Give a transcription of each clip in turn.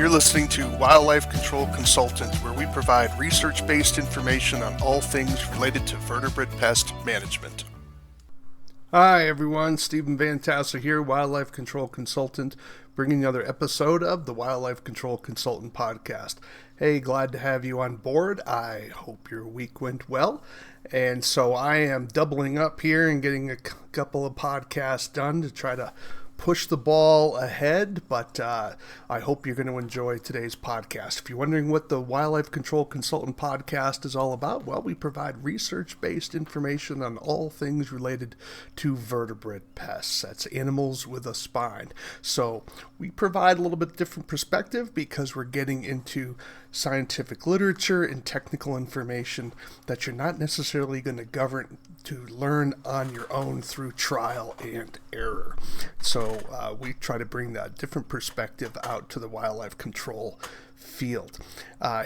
You're listening to Wildlife Control Consultant, where we provide research-based information on all things related to vertebrate pest management. Hi everyone, Stephen Van Tassel here, Wildlife Control Consultant, bringing another episode of the Wildlife Control Consultant podcast. Hey, glad to have you on board. I hope your week went well. And so I am doubling up here and getting a couple of podcasts done to try to push the ball ahead, but I hope you're going to enjoy today's podcast. If you're wondering what the Wildlife Control Consultant podcast is all about, well, we provide research-based information on all things related to vertebrate pests. That's animals with a spine. So we provide a little bit different perspective because we're getting into scientific literature and technical information that you're not necessarily going to learn on your own through trial and error. So we try to bring that different perspective out to the wildlife control field.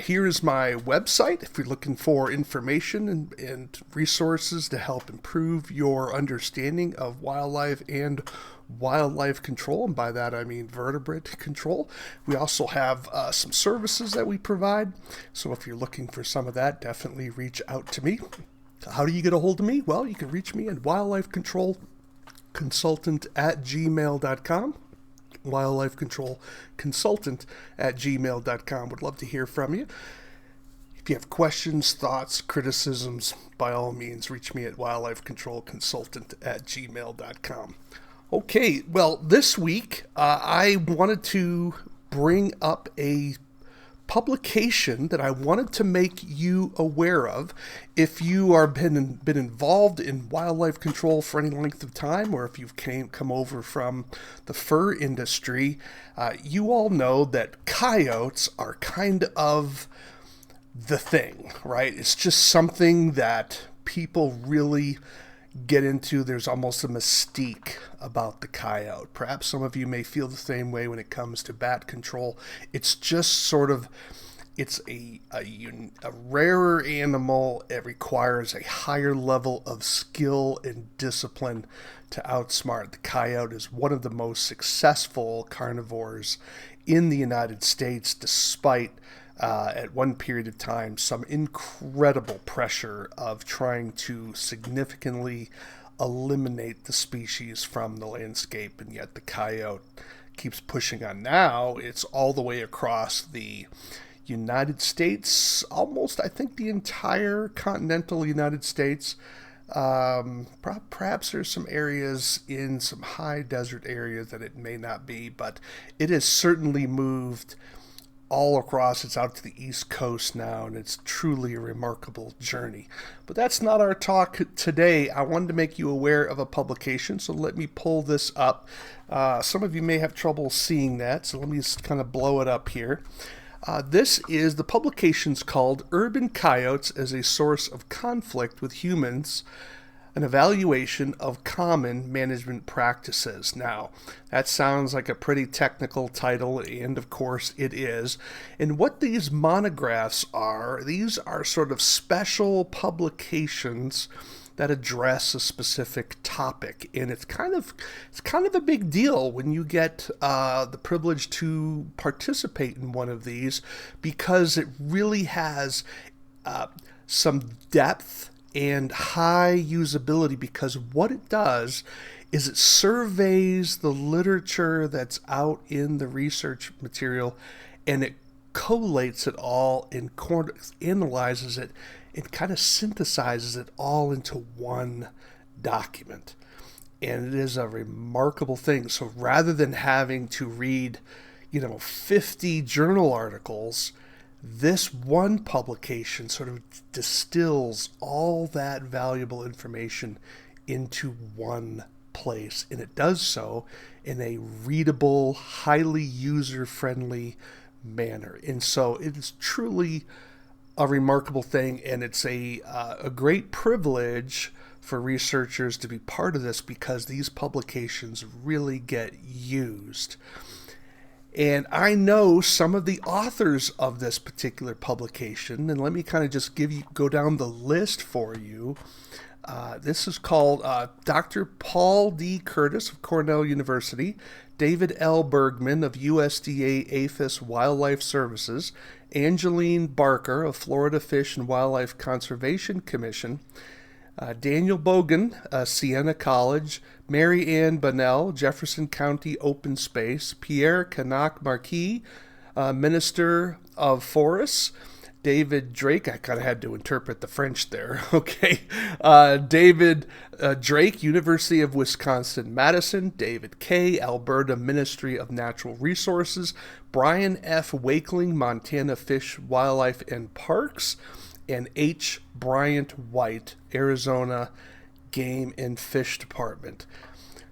Here is my website if you're looking for information and resources to help improve your understanding of wildlife and wildlife control, and by that I mean vertebrate control. We also have some services that we provide, so if you're looking for some of that, definitely reach out to me. How do you get a hold of me? Well, you can reach me at wildlifecontrolconsultant@gmail.com. wildlifecontrolconsultant@gmail.com. Would love to hear from you. If you have questions, thoughts, criticisms, by all means, reach me at wildlifecontrolconsultant@gmail.com. Okay, well, this week I wanted to bring up a publication that I wanted to make you aware of. If you are been involved in wildlife control for any length of time, or if you've come over from the fur industry, you all know that coyotes are kind of the thing, right? It's just something that people really get into. There's almost a mystique about the coyote. Perhaps some of you may feel the same way when it comes to bat control. It's just sort of, it's a rarer animal. It requires a higher level of skill and discipline to outsmart. The coyote is one of the most successful carnivores in the United States, despite at one period of time some incredible pressure of trying to significantly eliminate the species from the landscape, and yet the coyote keeps pushing on. Now it's all the way across the United States, almost I think the entire continental United States. Perhaps there's some areas in some high desert areas that it may not be, but it has certainly moved all across. It's out to the East Coast now, and it's truly a remarkable journey. But that's not our talk today. I wanted to make you aware of a publication, so let me pull this up. Some of you may have trouble seeing that, so let me just kind of blow it up here. The publication's called Urban Coyotes as a Source of Conflict with Humans, an evaluation of common management practices. Now, that sounds like a pretty technical title, and of course it is. And what these monographs are, these are sort of special publications that address a specific topic, and it's kind of a big deal when you get the privilege to participate in one of these, because it really has some depth and high usability, because what it does is it surveys the literature that's out in the research material, and it collates it all and analyzes it and kind of synthesizes it all into one document. And it is a remarkable thing. So rather than having to read, 50 journal articles, this one publication sort of distills all that valuable information into one place, and it does so in a readable, highly user-friendly manner. And so it is truly a remarkable thing, and it's a great privilege for researchers to be part of this, because these publications really get used. And I know some of the authors of this particular publication, and let me kind of just go down the list for you. This is called Dr. Paul D. Curtis of Cornell University, David L. Bergman of USDA APHIS Wildlife Services, Angeline Barker of Florida Fish and Wildlife Conservation Commission, Daniel Bogan, Siena College, Mary Ann Bunnell, Jefferson County Open Space, Pierre Canuck Marquis, Minister of Forests, David Drake, I kind of had to interpret the French there, okay. David Drake, University of Wisconsin-Madison, David K., Alberta Ministry of Natural Resources, Brian F. Wakeling, Montana Fish, Wildlife, and Parks, and H. Bryant White, Arizona Game and Fish Department.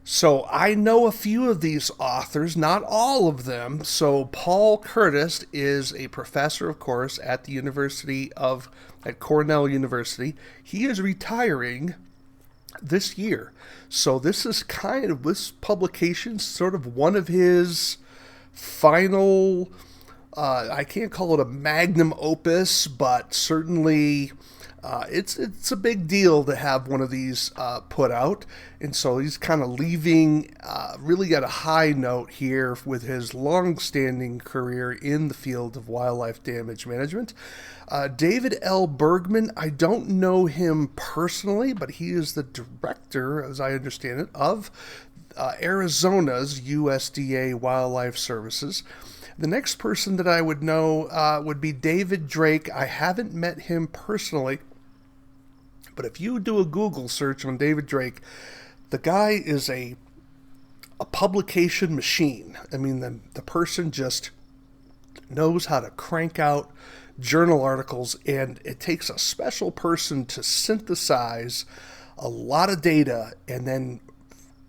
So I know a few of these authors, not all of them. So Paul Curtis is a professor, of course, at at Cornell University. He is retiring this year. So this publication, sort of one of his final, I can't call it a magnum opus, but certainly it's a big deal to have one of these put out. And so he's kind of leaving really at a high note here with his long-standing career in the field of wildlife damage management. David L. Bergman, I don't know him personally, but he is the director, as I understand it, of Arizona's USDA Wildlife Services. The next person that I would know would be David Drake. I haven't met him personally, but if you do a Google search on David Drake, the guy is a publication machine. I mean, the person just knows how to crank out journal articles, and it takes a special person to synthesize a lot of data and then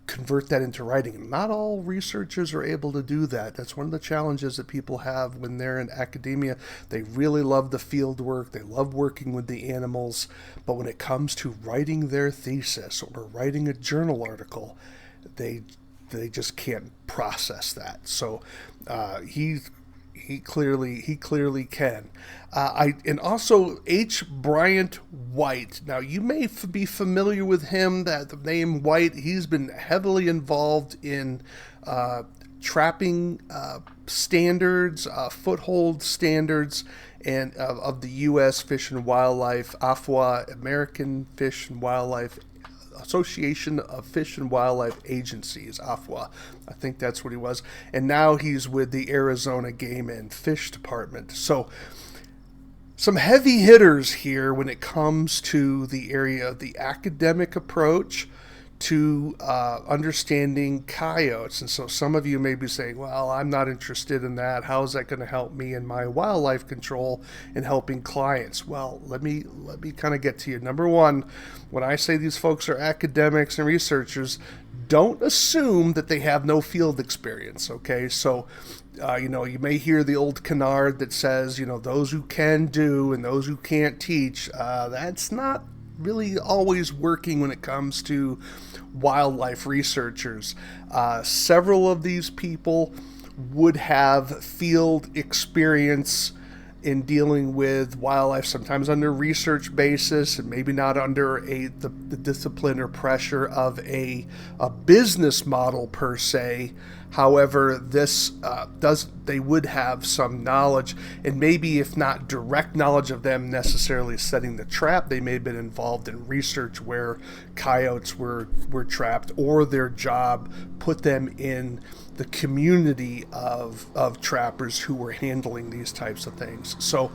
convert that into writing. Not all researchers are able to do that. That's one of the challenges that people have when they're in academia. They really love the field work. They love working with the animals. But when it comes to writing their thesis or writing a journal article, they just can't process that. So he clearly can. And also H. Bryant White. Now, you may be familiar with him, that the name White. He's been heavily involved in trapping standards, foothold standards, and of the U.S. Fish and Wildlife, AFWA, American Fish and Wildlife Association of Fish and Wildlife Agencies, AFWA. I think that's what he was. And now he's with the Arizona Game and Fish Department. So some heavy hitters here when it comes to the area of the academic approach to understanding coyotes. And so some of you may be saying, well, I'm not interested in that. How is that going to help me in my wildlife control and helping clients? Well, let me kind of get to you. Number one, when I say these folks are academics and researchers, don't assume that they have no field experience, okay? So, you may hear the old canard that says, those who can do and those who can't teach. That's not really always working when it comes to wildlife researchers. Several of these people would have field experience in dealing with wildlife, sometimes under research basis and maybe not under the discipline or pressure of a business model per se. However, they would have some knowledge, and maybe if not direct knowledge of them necessarily setting the trap, they may have been involved in research where coyotes were trapped, or their job put them in the community of trappers who were handling these types of things. So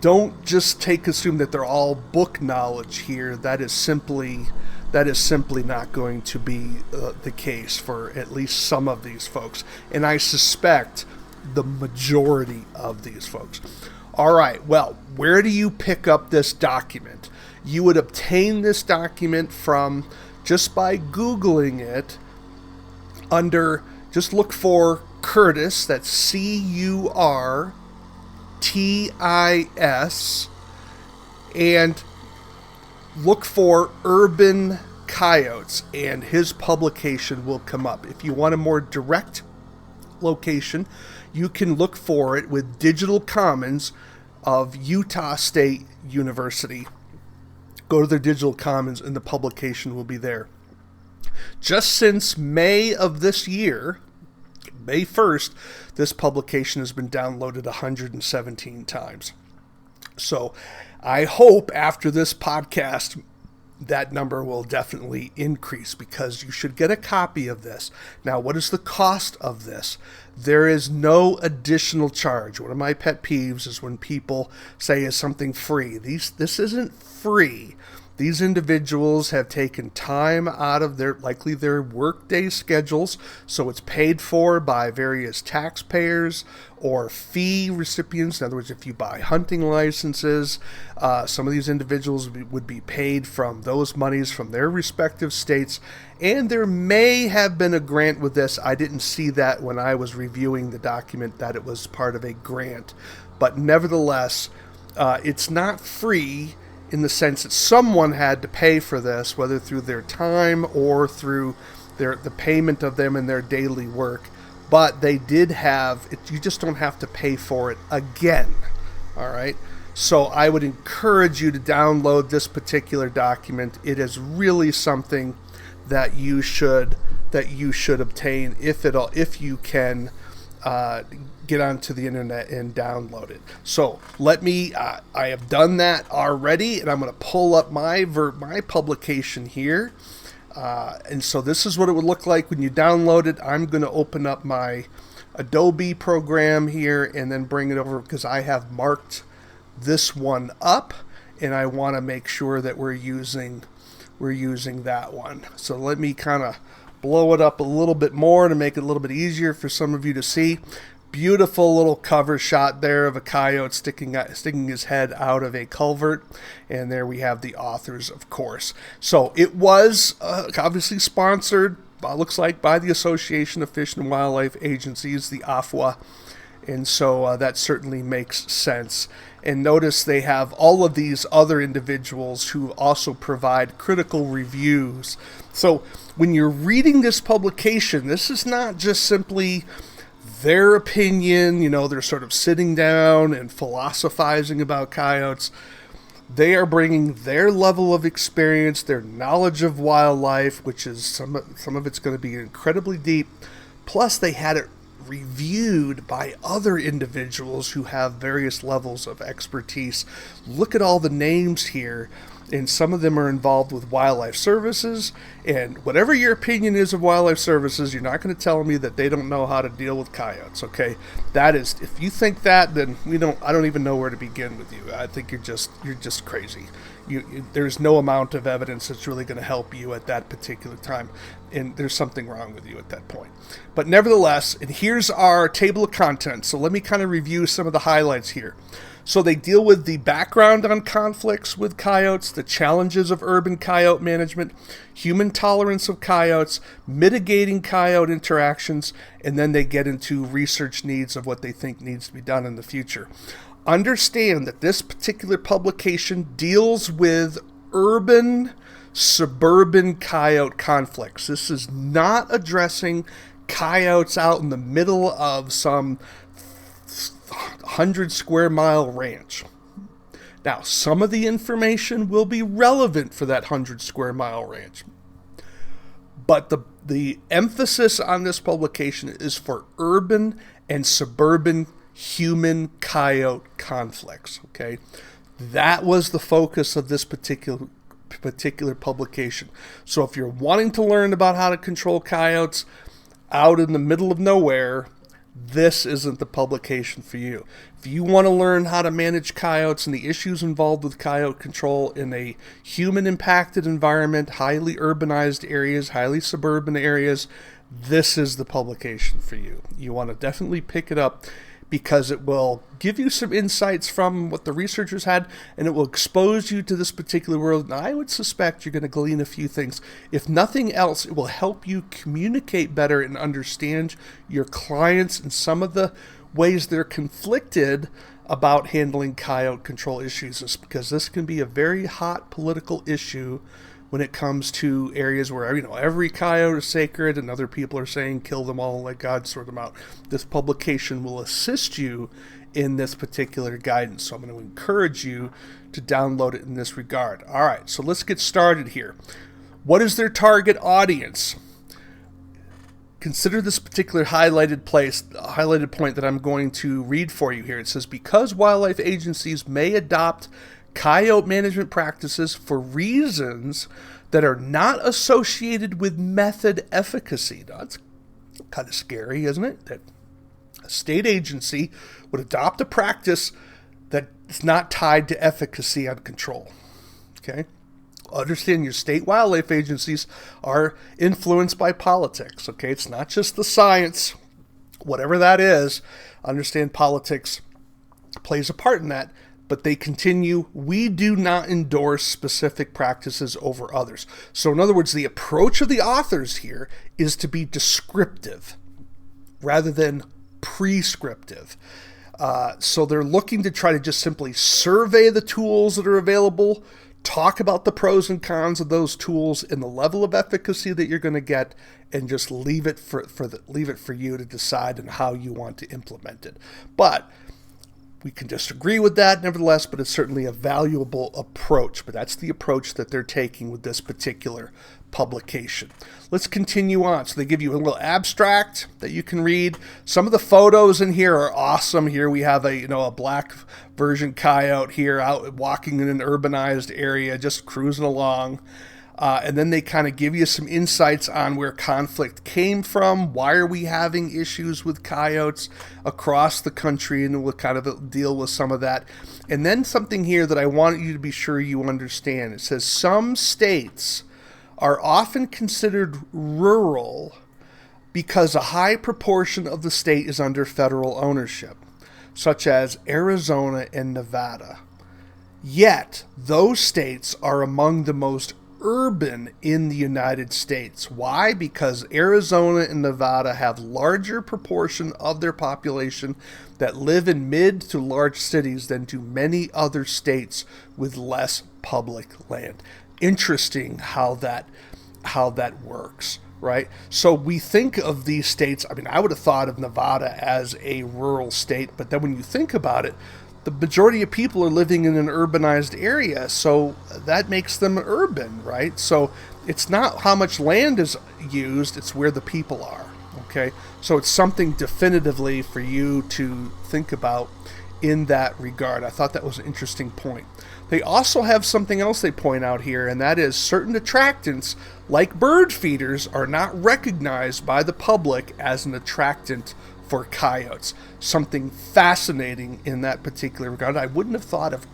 don't just assume that they're all book knowledge here. That is simply not going to be the case for at least some of these folks. And I suspect the majority of these folks. All right, well, where do you pick up this document? You would obtain this document from just by Googling it just look for Curtis, that's CURTIS, and look for urban coyotes, and his publication will come up. If you want a more direct location, you can look for it with Digital Commons of Utah State University. Go to their digital commons and the publication will be there. Just since May of this year, May 1st, this publication has been downloaded 117 times. So I hope after this podcast, that number will definitely increase, because you should get a copy of this. Now, what is the cost of this? There is no additional charge. One of my pet peeves is when people say, is something free? This isn't free. These individuals have taken time out of likely their workday schedules, so it's paid for by various taxpayers or fee recipients. In other words, if you buy hunting licenses, some of these individuals would be paid from those monies from their respective states, and there may have been a grant with this. I didn't see that when I was reviewing the document, that it was part of a grant, but nevertheless, it's not free, in the sense that someone had to pay for this, whether through their time or through the payment of them in their daily work. But they did have it. You just don't have to pay for it again. All right. So I would encourage you to download this particular document. It is really something that you should obtain if you can get onto the internet and download it. So I have done that already, and I'm going to pull up my publication here. And so this is what it would look like when you download it. I'm going to open up my Adobe program here and then bring it over, because I have marked this one up, and I want to make sure that we're using that one. So let me kind of blow it up a little bit more to make it a little bit easier for some of you to see. Beautiful little cover shot there of a coyote sticking his head out of a culvert. And there we have the authors, of course. So it was obviously sponsored, looks like, by the Association of Fish and Wildlife Agencies, the AFWA. And so that certainly makes sense. And notice they have all of these other individuals who also provide critical reviews. So when you're reading this publication, this is not just simply their opinion. They're sort of sitting down and philosophizing about coyotes. They are bringing their level of experience, their knowledge of wildlife, which is some of it's going to be incredibly deep. Plus, they had it reviewed by other individuals who have various levels of expertise. Look at all the names here, and some of them are involved with wildlife services. And whatever your opinion is of wildlife services, you're not going to tell me that they don't know how to deal with coyotes. Okay, that is, if you think that, then I don't even know where to begin with you. I think you're just crazy. There's no amount of evidence that's really going to help you at that particular time, and there's something wrong with you at that point. But nevertheless, and here's our table of contents. So let me kind of review some of the highlights here. So they deal with the background on conflicts with coyotes, the challenges of urban coyote management, human tolerance of coyotes, mitigating coyote interactions, and then they get into research needs of what they think needs to be done in the future. Understand that this particular publication deals with urban-suburban coyote conflicts. This is not addressing coyotes out in the middle of some 100 square mile ranch. Now, some of the information will be relevant for that 100 square mile ranch, but the emphasis on this publication is for urban and suburban human coyote conflicts. Okay, that was the focus of this particular publication. So if you're wanting to learn about how to control coyotes out in the middle of nowhere, this isn't the publication for you. If you want to learn how to manage coyotes and the issues involved with coyote control in a human-impacted environment, highly urbanized areas, highly suburban areas, this is the publication for you. You want to definitely pick it up, because it will give you some insights from what the researchers had, and it will expose you to this particular world. And I would suspect you're going to glean a few things. If nothing else, it will help you communicate better and understand your clients and some of the ways they're conflicted about handling coyote control issues, because this can be a very hot political issue when it comes to areas where, every coyote is sacred and other people are saying kill them all, let God sort them out. This publication will assist you in this particular guidance. So I'm going to encourage you to download it in this regard. All right, so let's get started here. What is their target audience? Consider this particular highlighted point that I'm going to read for you here. It says, because wildlife agencies may adopt coyote management practices for reasons that are not associated with method efficacy. Now, that's kind of scary, isn't it? That a state agency would adopt a practice that is not tied to efficacy on control. Okay? Understand your state wildlife agencies are influenced by politics. Okay? It's not just the science, whatever that is. Understand politics plays a part in that. But they continue, we do not endorse specific practices over others. So in other words, the approach of the authors here is to be descriptive rather than prescriptive. So they're looking to try to just simply survey the tools that are available, talk about the pros and cons of those tools and the level of efficacy that you're going to get, and just leave it for you to decide on how you want to implement it. But we can disagree with that, nevertheless, but it's certainly a valuable approach. But that's the approach that they're taking with this particular publication. Let's continue on. So they give you a little abstract that you can read. Some of the photos in here are awesome. Here we have a black version coyote here out walking in an urbanized area, just cruising along. And then they kind of give you some insights on where conflict came from. Why are we having issues with coyotes across the country? And we'll kind of deal with some of that. And then something here that I want you to be sure you understand. It says some states are often considered rural because a high proportion of the state is under federal ownership, such as Arizona and Nevada. Yet, those states are among the most urban in the United States. Why? Because Arizona and Nevada have larger proportion of their population that live in mid to large cities than do many other states with less public land. Interesting how that works, right? So we think of these states, I would have thought of Nevada as a rural state, but then when you think about it, the majority of people are living in an urbanized area, so that makes them urban, right? So it's not how much land is used, it's where the people are, okay? So it's something definitively for you to think about in that regard. I thought that was an interesting point. They also have something else they point out here, and that is certain attractants, like bird feeders, are not recognized by the public as an attractant for coyotes. Something fascinating in that particular regard. I wouldn't have thought of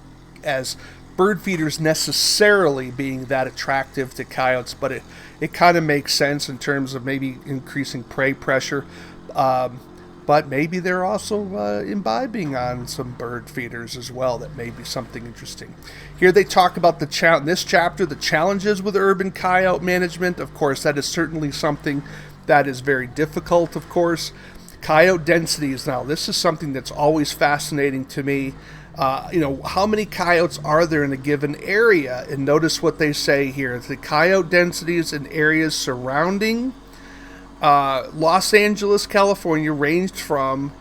as bird feeders necessarily being that attractive to coyotes, but it kind of makes sense in terms of maybe increasing prey pressure. But maybe they're also imbibing on some bird feeders as well. That may be something interesting. Here they talk about in this chapter, the challenges with urban coyote management. Of course, that is certainly something that is very difficult, of course. Coyote densities. Now, this is something that's always fascinating to me. How many coyotes are there in a given area? And notice what they say here. The coyote densities in areas surrounding Los Angeles, California, ranged from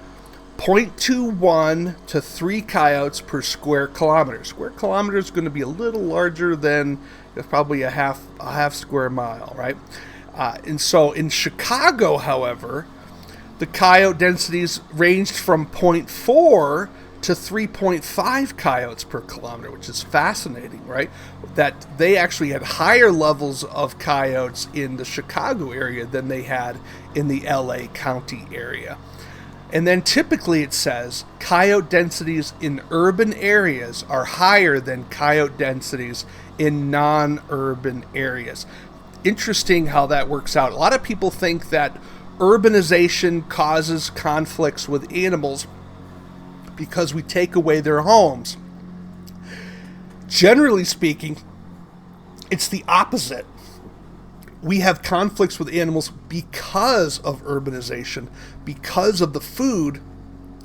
0.21 to 3 coyotes per square kilometer. Square kilometer is going to be a little larger than probably a half square mile, right? And so in Chicago, however, the coyote densities ranged from 0.4 to 3.5 coyotes per kilometer, which is fascinating, right? That they actually had higher levels of coyotes in the Chicago area than they had in the LA County area. And then typically it says coyote densities in urban areas are higher than coyote densities in non-urban areas. Interesting how that works out. A lot of people think that urbanization causes conflicts with animals because we take away their homes. Generally speaking, it's the opposite. We have conflicts with animals because of urbanization, because of the food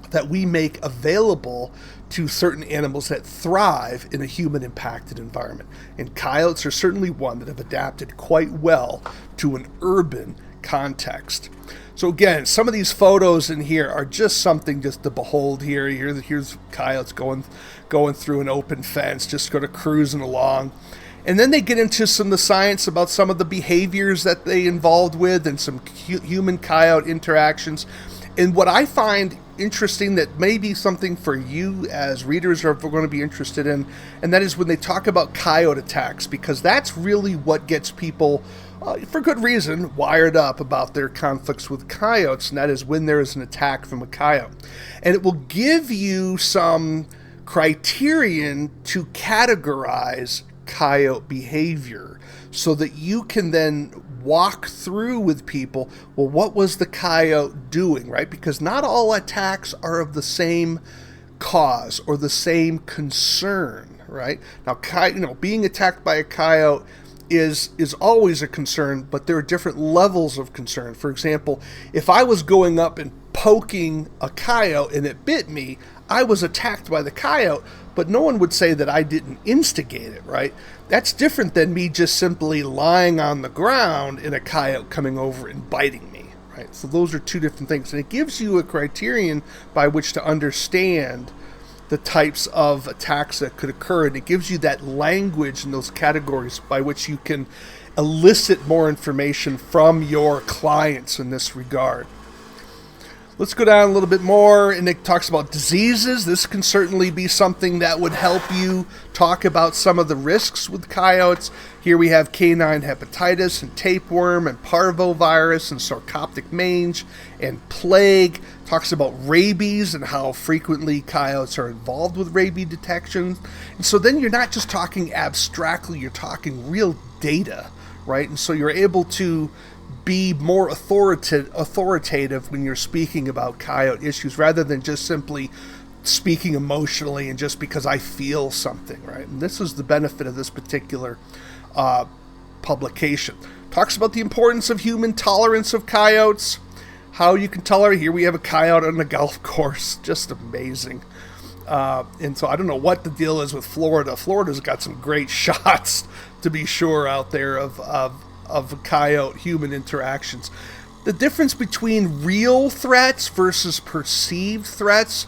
that we make available to certain animals that thrive in a human-impacted environment. And coyotes are certainly one that have adapted quite well to an urban context. So again, some of these photos in here are just something just to behold here. Here's coyotes going through an open fence, just sort of cruising along. And then they get into some of the science about some of the behaviors that they involved with and some human-coyote interactions. And what I find interesting that may be something for you as readers are going to be interested in, and that is when they talk about coyote attacks, because that's really what gets people, for good reason, wired up about their conflicts with coyotes, and that is when there is an attack from a coyote. And it will give you some criterion to categorize coyote behavior so that you can then walk through with people, well, what was the coyote doing, right? Because not all attacks are of the same cause or the same concern, right? Now, being attacked by a coyote is always a concern, but there are different levels of concern. For example, if I was going up and poking a coyote and it bit me, I was attacked by the coyote, but no one would say that I didn't instigate it, right? That's different than me just simply lying on the ground and a coyote coming over and biting me, right? So those are two different things. And it gives you a criterion by which to understand the types of attacks that could occur. And it gives you that language and those categories by which you can elicit more information from your clients in this regard. Let's go down a little bit more, and it talks about diseases. This can certainly be something that would help you talk about some of the risks with coyotes. Here we have canine hepatitis and tapeworm and parvovirus and sarcoptic mange and plague. Talks about rabies and how frequently coyotes are involved with rabies detection. And so then you're not just talking abstractly, you're talking real data, right? And so you're able to be more authoritative when you're speaking about coyote issues rather than just simply speaking emotionally and just because I feel something, right? And this is the benefit of this particular publication. Talks about the importance of human tolerance of coyotes, how you can tolerate. Here we have a coyote on a golf course, just amazing. And so I don't know what the deal is with Florida. Florida's got some great shots, to be sure, out there of coyote-human interactions. The difference between real threats versus perceived threats,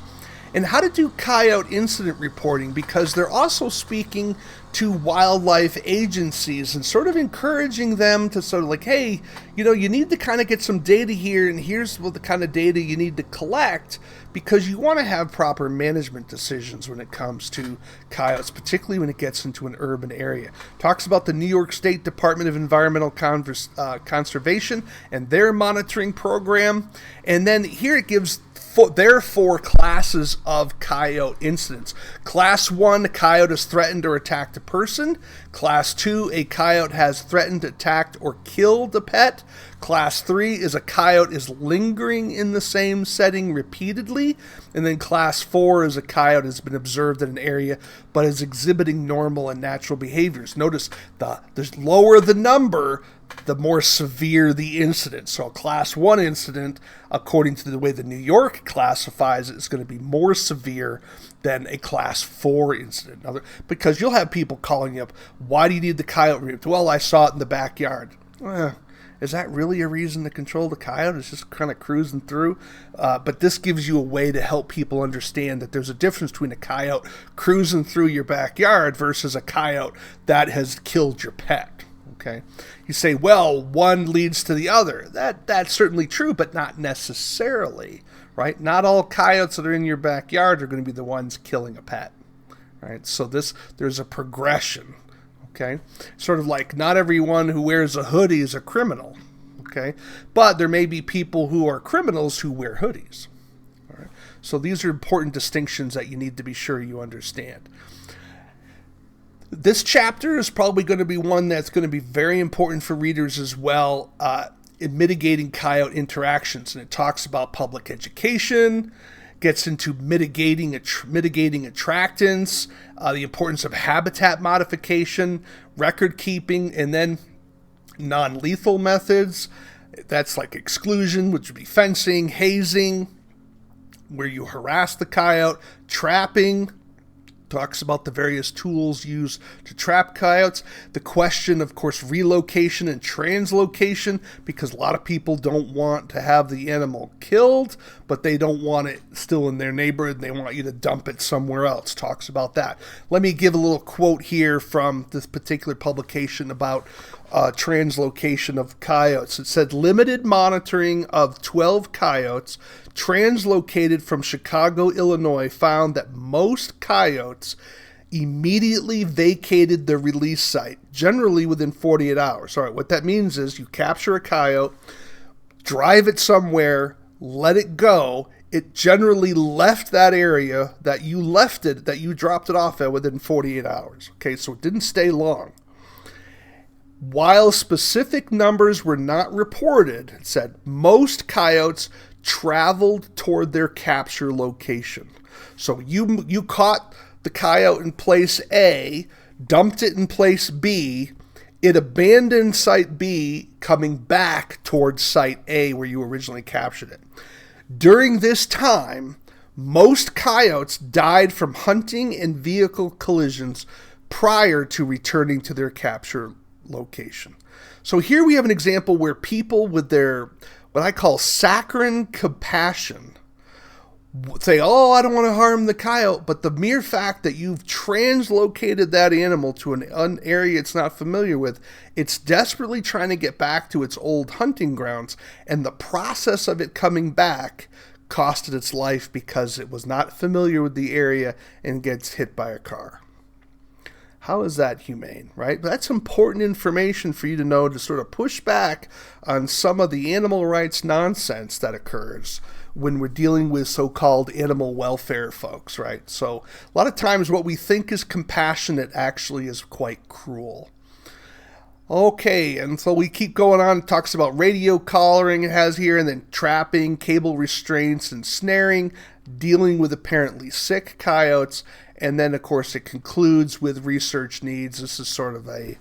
and how to do coyote incident reporting, because they're also speaking to wildlife agencies and sort of encouraging them to sort of like, hey, you need to kind of get some data here, and here's what the kind of data you need to collect, because you want to have proper management decisions when it comes to coyotes, particularly when it gets into an urban area. Talks about the New York State Department of Environmental Conservation and their monitoring program. And then here it gives their 4 classes of coyote incidents. Class 1, a coyote has threatened or attacked a person. Class 2, a coyote has threatened, attacked, or killed a pet. Class 3 is a coyote is lingering in the same setting repeatedly. And then Class 4 is a coyote has been observed in an area but is exhibiting normal and natural behaviors. Notice the lower the number, the more severe the incident. So a Class 1 incident, according to the way the New York classifies it, is going to be more severe than a Class 4 incident. Because you'll have people calling you up, why do you need the coyote removed? Well, I saw it in the backyard. Is that really a reason to control the coyote? It's just kind of cruising through. But this gives you a way to help people understand that there's a difference between a coyote cruising through your backyard versus a coyote that has killed your pet. Okay, you say, well, one leads to the other. That's certainly true, but not necessarily, right? Not all coyotes that are in your backyard are going to be the ones killing a pet, right? So there's a progression, okay? Sort of like not everyone who wears a hoodie is a criminal, okay? But there may be people who are criminals who wear hoodies, all right? So these are important distinctions that you need to be sure you understand. This chapter is probably going to be one that's going to be very important for readers as well in mitigating coyote interactions. And it talks about public education, gets into mitigating attractants, the importance of habitat modification, record keeping, and then non-lethal methods. That's like exclusion, which would be fencing, hazing, where you harass the coyote, trapping, Talks about the various tools used to trap coyotes. The question, of course, relocation and translocation, because a lot of people don't want to have the animal killed, but they don't want it still in their neighborhood. They want you to dump it somewhere else. Talks about that. Let me give a little quote here from this particular publication about translocation of coyotes. It said, limited monitoring of 12 coyotes translocated from Chicago, Illinois, found that most coyotes immediately vacated the release site, generally within 48 hours. All right, what that means is you capture a coyote, drive it somewhere, let it go. It generally left that area that you dropped it off at within 48 hours. Okay, so it didn't stay long. While specific numbers were not reported, it said most coyotes traveled toward their capture location. So you caught the coyote in place A, dumped it in place B, it abandoned site B, coming back towards site A where you originally captured it. During this time, most coyotes died from hunting and vehicle collisions prior to returning to their capture location. So here we have an example where people with their, what I call saccharine compassion, say, oh, I don't want to harm the coyote, but the mere fact that you've translocated that animal to an area it's not familiar with, it's desperately trying to get back to its old hunting grounds, and the process of it coming back costed its life because it was not familiar with the area and gets hit by a car. How is that humane, right? That's important information for you to know to sort of push back on some of the animal rights nonsense that occurs when we're dealing with so-called animal welfare folks, right? So a lot of times what we think is compassionate actually is quite cruel. Okay, and so we keep going on. It talks about radio collaring it has here, and then trapping, cable restraints, and snaring, dealing with apparently sick coyotes. And then, of course, it concludes with research needs. This is sort of a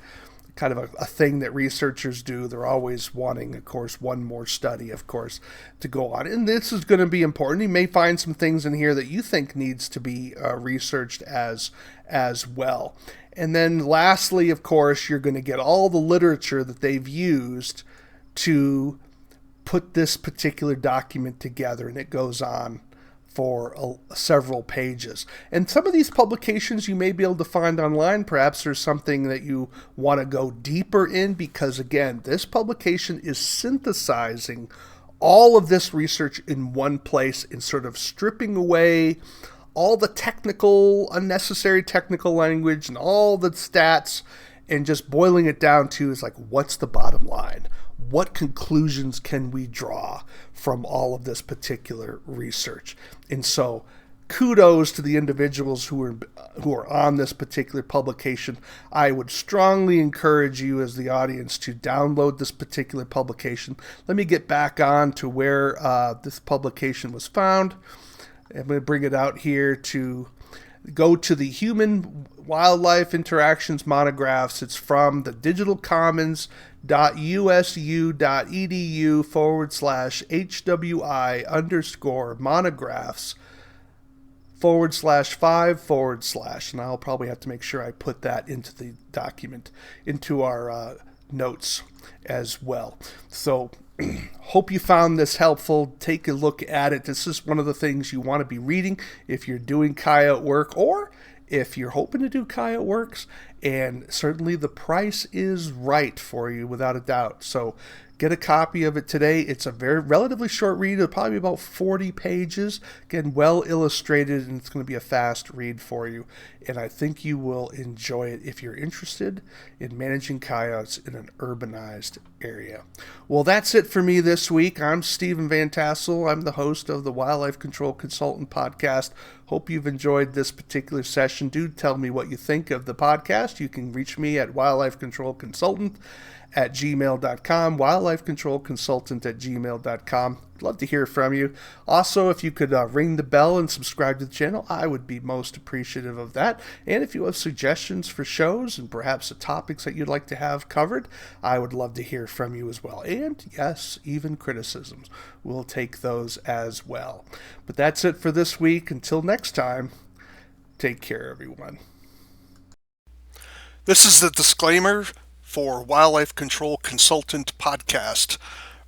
kind of a thing that researchers do. They're always wanting, of course, one more study, of course, to go on. And this is going to be important. You may find some things in here that you think needs to be researched as well. And then lastly, of course, you're going to get all the literature that they've used to put this particular document together. And it goes on for several pages. And some of these publications you may be able to find online. Perhaps there's something that you want to go deeper in, because again, this publication is synthesizing all of this research in one place and sort of stripping away all the unnecessary technical language and all the stats, and just boiling it down to is like, what's the bottom line? What conclusions can we draw from all of this particular research? And so kudos to the individuals who are on this particular publication. I would strongly encourage you as the audience to download this particular publication. Let me get back on to where this publication was found. I'm going to bring it out here to go to the Human Wildlife Interactions Monographs. It's from the digitalcommons.usu.edu/HWI_monographs/5/, and I'll probably have to make sure I put that into the document, into our notes as well. So hope you found this helpful. Take a look at it. This is one of the things you want to be reading if you're doing coyote work, or if you're hoping to do coyote works, and certainly the price is right for you without a doubt. So get a copy of it today. It's a relatively short read. It'll probably be about 40 pages. Again, well illustrated, and it's going to be a fast read for you. And I think you will enjoy it if you're interested in managing coyotes in an urbanized area. Well, that's it for me this week. I'm Stephen Van Tassel. I'm the host of the Wildlife Control Consultant podcast. Hope you've enjoyed this particular session. Do tell me what you think of the podcast. You can reach me at wildlifecontrolconsultant@gmail.com, wildlifecontrolconsultant@gmail.com. I'd love to hear from you. Also, if you could ring the bell and subscribe to the channel, I would be most appreciative of that. And if you have suggestions for shows and perhaps the topics that you'd like to have covered, I would love to hear from you as well. And yes, even criticisms. We'll take those as well. But that's it for this week. Until next time, Take care, everyone. This is the disclaimer for Wildlife Control Consultant Podcast.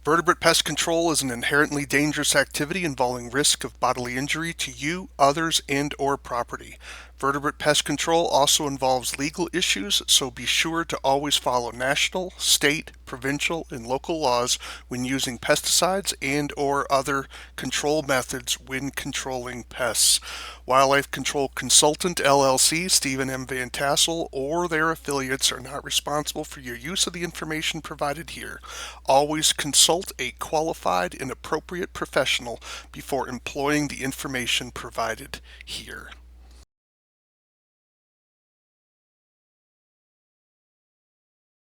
Vertebrate pest control is an inherently dangerous activity involving risk of bodily injury to you, others, and/or property. Vertebrate pest control also involves legal issues, so be sure to always follow national, state, provincial, and local laws when using pesticides and/or other control methods when controlling pests. Wildlife Control Consultant LLC, Stephen M. Van Tassel, or their affiliates are not responsible for your use of the information provided here. Always consult a qualified and appropriate professional before employing the information provided here.